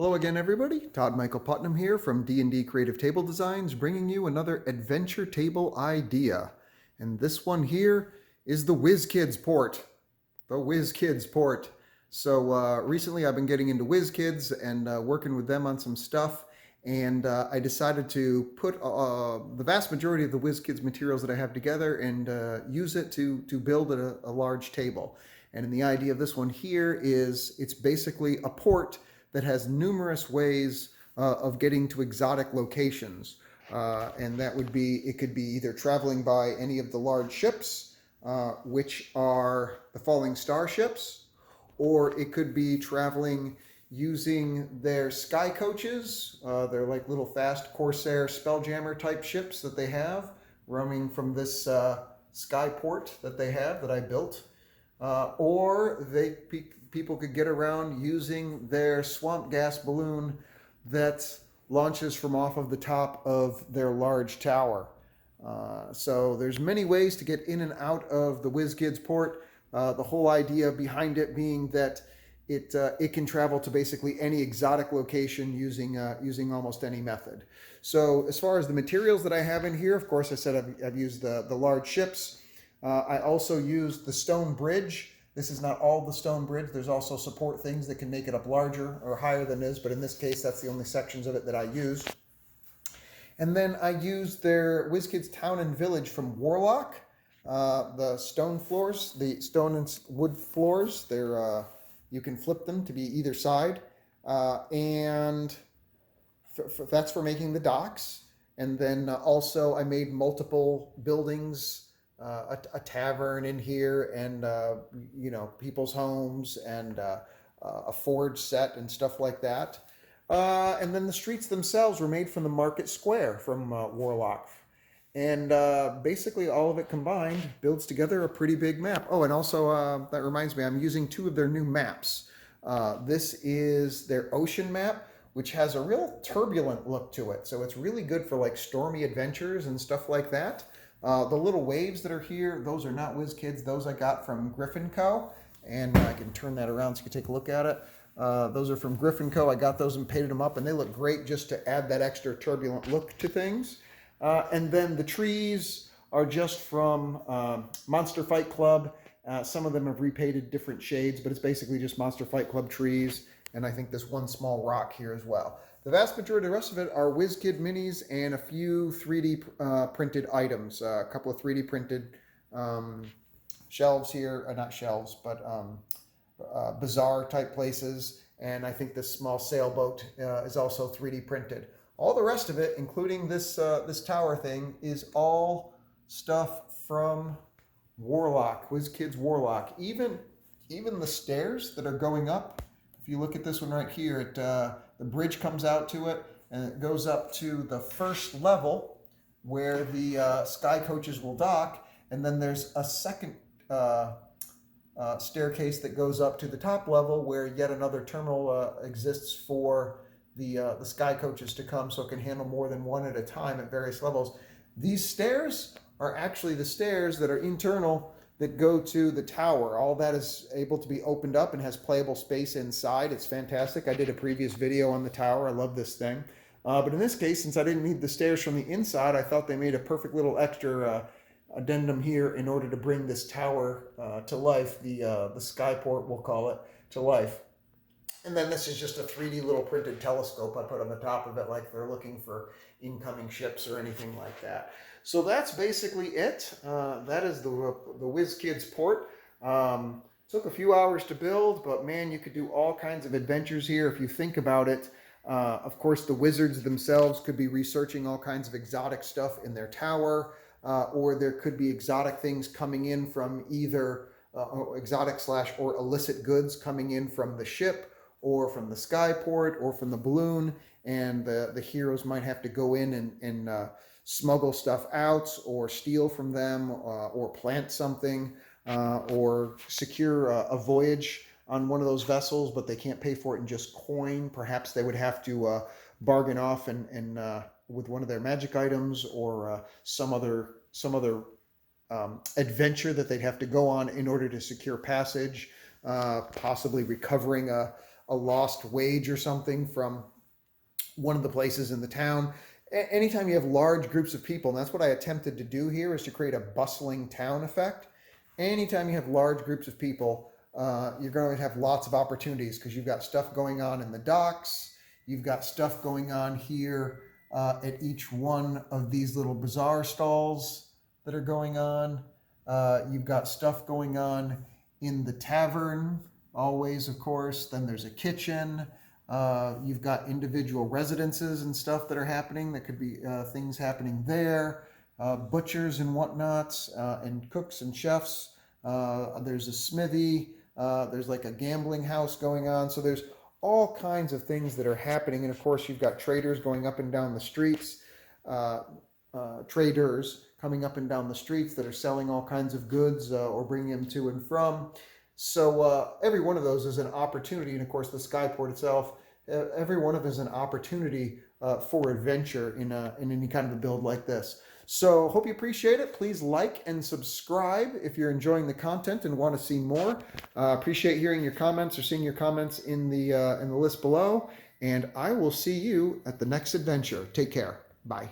Hello again, everybody. Todd Michael Putnam here from D&D Creative Table Designs, bringing you another adventure table idea. And this one here is the Wizkids Port. The Wizkids Port. So recently I've been getting into Wizkids and working with them on some stuff. And I decided to put the vast majority of the Wizkids materials that I have together and use it to build a large table. And the idea of this one here is it's basically a port that has numerous ways of getting to exotic locations. And that would be, it could be either traveling by any of the large ships, which are the falling star ships, or it could be traveling using their Skycoaches. They're like little fast Corsair spelljammer type ships that they have, roaming from this Skyport that they have that I built. Or people could get around using their swamp gas balloon that launches from off of the top of their large tower. So there's many ways to get in and out of the Wizkids Port. The whole idea behind it being that it can travel to basically any exotic location using almost any method. So as far as the materials that I have in here, of course, I said I've used the large ships. I also used the stone bridge. This is not all the stone bridge. There's also support things that can make it up larger or higher than this, but in this case, that's the only sections of it that I used. And then I used their Wizkids Town and Village from Warlock. The stone floors, the stone and wood floors, you can flip them to be either side. And that's for making the docks. And then also I made multiple buildings, a tavern in here, and people's homes, and a forge set and stuff like that. And then the streets themselves were made from the market square from Warlock. And basically all of it combined builds together a pretty big map. Oh, and also that reminds me, I'm using two of their new maps. This is their ocean map, which has a real turbulent look to it. So it's really good for like stormy adventures and stuff like that. The little waves that are here, those are not Wizkids. Those I got from Griffin Co. And I can turn that around so you can take a look at it. Those are from Griffin Co. I got those and painted them up, and they look great just to add that extra turbulent look to things. And then the trees are just from Monster Fight Club. Some of them have repainted different shades, but it's basically just Monster Fight Club trees. And I think this one small rock here as well. The vast majority of the rest of it are WizKid minis and a few 3D printed items. A couple of 3D printed shelves here, not shelves, but bazaar type places. And I think this small sailboat is also 3D printed. All the rest of it, including this tower thing, is all stuff from Warlock, Wizkids Warlock. Even the stairs that are going up. If you look at this one right here, the bridge comes out to it, and it goes up to the first level where the sky coaches will dock, and then there's a second staircase that goes up to the top level where yet another terminal exists for the sky coaches to come, so it can handle more than one at a time at various levels. These stairs are actually the stairs that are internal that go to the tower. All that is able to be opened up and has playable space inside. It's fantastic. I did a previous video on the tower. I love this thing. But in this case, since I didn't need the stairs from the inside, I thought they made a perfect little extra addendum here in order to bring this tower to life, the Skyport, we'll call it, to life. And then this is just a 3D little printed telescope I put on the top of it, like they're looking for incoming ships or anything like that. So that's basically it. That is the Wizkids Port. Took a few hours to build, but man, you could do all kinds of adventures here if you think about it. Of course, the wizards themselves could be researching all kinds of exotic stuff in their tower, or there could be exotic things coming in from either exotic / or illicit goods coming in from the ship, or from the Skyport, or from the balloon, and the heroes might have to go in and smuggle stuff out, or steal from them, or plant something, or secure a voyage on one of those vessels, but they can't pay for it in just coin. Perhaps they would have to bargain off and with one of their magic items, or some other adventure that they'd have to go on in order to secure passage, possibly recovering a a lost wage or something from one of the places in the town. Anytime you have large groups of people, and that's what I attempted to do here, is to create a bustling town effect. Anytime you have large groups of people, you're going to have lots of opportunities because you've got stuff going on in the docks. You've got stuff going on here at each one of these little bazaar stalls that are going on. You've got stuff going on in the tavern, always, of course. Then there's a kitchen. You've got individual residences and stuff that are happening. That could be things happening there. Butchers and whatnots, and cooks and chefs. There's a smithy. There's like a gambling house going on. So there's all kinds of things that are happening. And of course, you've got traders going up and down the streets. Traders coming up and down the streets that are selling all kinds of goods or bringing them to and from. So every one of those is an opportunity. And of course, the Skyport itself, every one of them is an opportunity for adventure in any kind of a build like this. So hope you appreciate it. Please like and subscribe if you're enjoying the content and want to see more. Appreciate hearing your comments or seeing your comments in the list below. And I will see you at the next adventure. Take care. Bye.